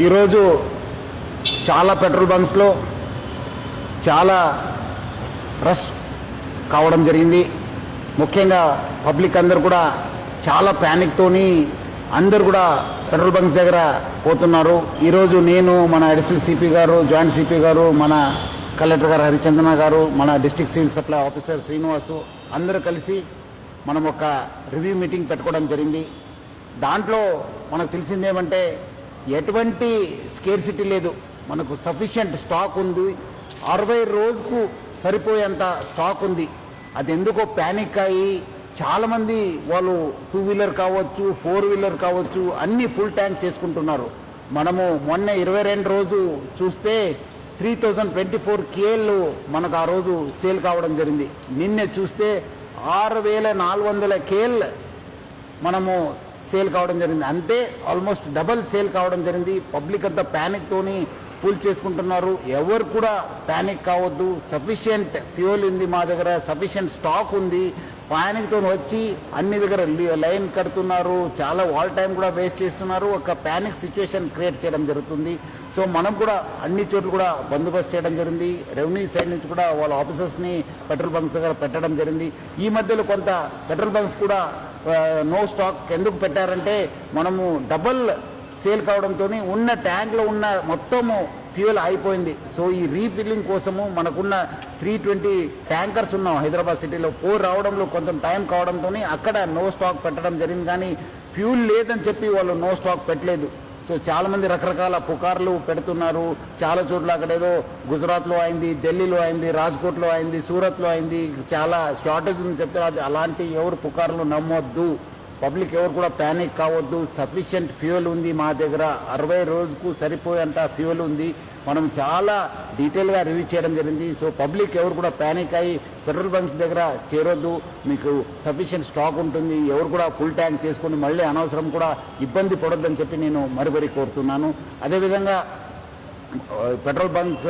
ఈరోజు చాలా పెట్రోల్ బంక్స్లో చాలా రష్ కావడం జరిగింది. ముఖ్యంగా పబ్లిక్ అందరు కూడా చాలా ప్యానిక్తోని అందరు కూడా పెట్రోల్ బంక్స్ దగ్గర పోతున్నారు. ఈరోజు నేను, మన అడిషనల్ సిపి గారు, జాయింట్ సిపి గారు, మన కలెక్టర్ గారు హరిచందన గారు, మన district civil supply officer Srinivasu అందరూ కలిసి మనం ఒక రివ్యూ మీటింగ్ పెట్టుకోవడం జరిగింది. దాంట్లో మనకు తెలిసిందేమంటే ఎటువంటి స్కేర్సిటీ లేదు, మనకు సఫిషియంట్ స్టాక్ ఉంది. 60 రోజుకు సరిపోయేంత స్టాక్ ఉంది. అది ఎందుకో ప్యానిక్ అయ్యి చాలామంది వాళ్ళు 2 వీలర్ కావచ్చు, 4 వీలర్ కావచ్చు, అన్ని ఫుల్ ట్యాంక్ చేసుకుంటున్నారు. మనము మొన్న 22 రోజు చూస్తే 3024 KL మనకు ఆ రోజు సేల్ కావడం జరిగింది. నిన్నే చూస్తే 6400 KL మనము సేల్ కావడం జరిగింది. అంటే ఆల్మోస్ట్ డబల్ సేల్ కావడం జరిగింది. పబ్లిక్ అంతా ప్యానిక్తోని ఫుల్ చేసుకుంటున్నారు. ఎవరు కూడా ప్యానిక్ కావద్దు. సఫిషియంట్ ఫ్యూయల్ ఉంది మా దగ్గర, సఫిషియంట్ స్టాక్ ఉంది. ప్యానిక్తో వచ్చి అన్ని దగ్గర లైన్ కడుతున్నారు, చాలా వాల్ టైం కూడా వేస్ట్ చేస్తున్నారు. ఒక ప్యానిక్ సిచ్యువేషన్ క్రియేట్ చేయడం జరుగుతుంది. సో మనం కూడా అన్ని చోట్ల కూడా బందోబస్తు చేయడం జరిగింది. రెవెన్యూ సైడ్ నుంచి కూడా వాళ్ళ ఆఫీసర్స్ని పెట్రోల్ బంక్స్ దగ్గర పెట్టడం జరిగింది. ఈ మధ్యలో కొంత పెట్రోల్ బంక్స్ కూడా నో స్టాక్ ఎందుకు పెట్టారంటే మనము డబల్ సేల్ కావడంతో ఉన్న ట్యాంక్లో ఉన్న మొత్తము ఫ్యూయల్ అయిపోయింది. సో ఈ రీఫిల్లింగ్ కోసము మనకున్న 320 ట్యాంకర్స్ ఉన్నాం హైదరాబాద్ సిటీలో. రావడంలో కొంచెం టైం కావడంతో అక్కడ నో స్టాక్ పెట్టడం జరిగింది. కానీ ఫ్యూల్ లేదని చెప్పి వాళ్ళు నో స్టాక్ పెట్టలేదు. సో చాలామంది రకరకాల పుకార్లు పెడుతున్నారు. చాలా చోట్ల అక్కడ ఏదో గుజరాత్లో అయింది, ఢిల్లీలో అయింది, రాజ్కోట్లో అయింది, సూరత్లో అయింది, చాలా షార్టేజ్ ఉందని చెప్తారు. అలాంటి ఎవరు పుకార్లు నమ్మొద్దు. పబ్లిక్ ఎవరు కూడా ప్యానిక్ కావద్దు. సఫిషియంట్ ఫ్యూయల్ ఉంది మా దగ్గర. 60 రోజుకు సరిపోయేంత ఫ్యూయల్ ఉంది. మనం చాలా డీటెయిల్గా రివ్యూ చేయడం జరిగింది. సో పబ్లిక్ ఎవరు కూడా ప్యానిక్ అయ్యి పెట్రోల్ బంక్స్ దగ్గర చేరొద్దు. మీకు సఫిషియంట్ స్టాక్ ఉంటుంది. ఎవరు కూడా ఫుల్ ట్యాంక్ చేసుకుని మళ్ళీ అనవసరం కూడా ఇబ్బంది పడొద్దని చెప్పి నేను మరీ కోరుతున్నాను. అదేవిధంగా పెట్రోల్ బంక్స్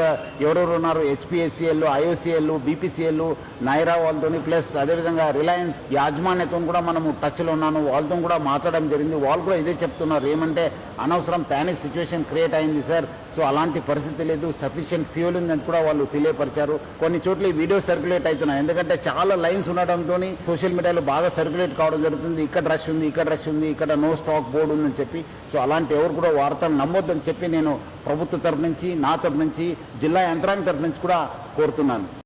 ఎవరెవరు ఉన్నారు, HPSCL, IOCL, BPCL, నైరా వాళ్ళతో ప్లస్ అదేవిధంగా రిలయన్స్ యాజమాన్యతో కూడా మనము టచ్లో ఉన్నాను. వాళ్ళతో కూడా మాట్లాడడం జరిగింది. వాళ్ళు కూడా ఇదే చెప్తున్నారు, ఏమంటే అనవసరం ప్యానిక్ సిచ్యువేషన్ క్రియేట్ అయింది సార్. సో అలాంటి పరిస్థితి లేదు, సఫిషియంట్ ఫ్యూయల్ ఉందని కూడా వాళ్ళు తెలియపరిచారు. కొన్ని చోట్ల వీడియో సర్క్యులేట్ అవుతున్నాయి. ఎందుకంటే చాలా లైన్స్ ఉండడంతో సోషల్ మీడియాలో బాగా సర్క్యులేట్ కావడం జరుగుతుంది. ఇక్కడ రష్ ఉంది, ఇక్కడ రష్ ఉంది, ఇక్కడ నో స్టాక్ బోర్డు ఉందని చెప్పి. సో అలాంటి ఎవరు కూడా వార్తలు నమ్మొద్దని చెప్పి నేను ప్రభుత్వ తరఫు నుంచి, నా తరఫు నుంచి, జిల్లా యంత్రాంగం తరఫు నుంచి కూడా కోరుతున్నాను.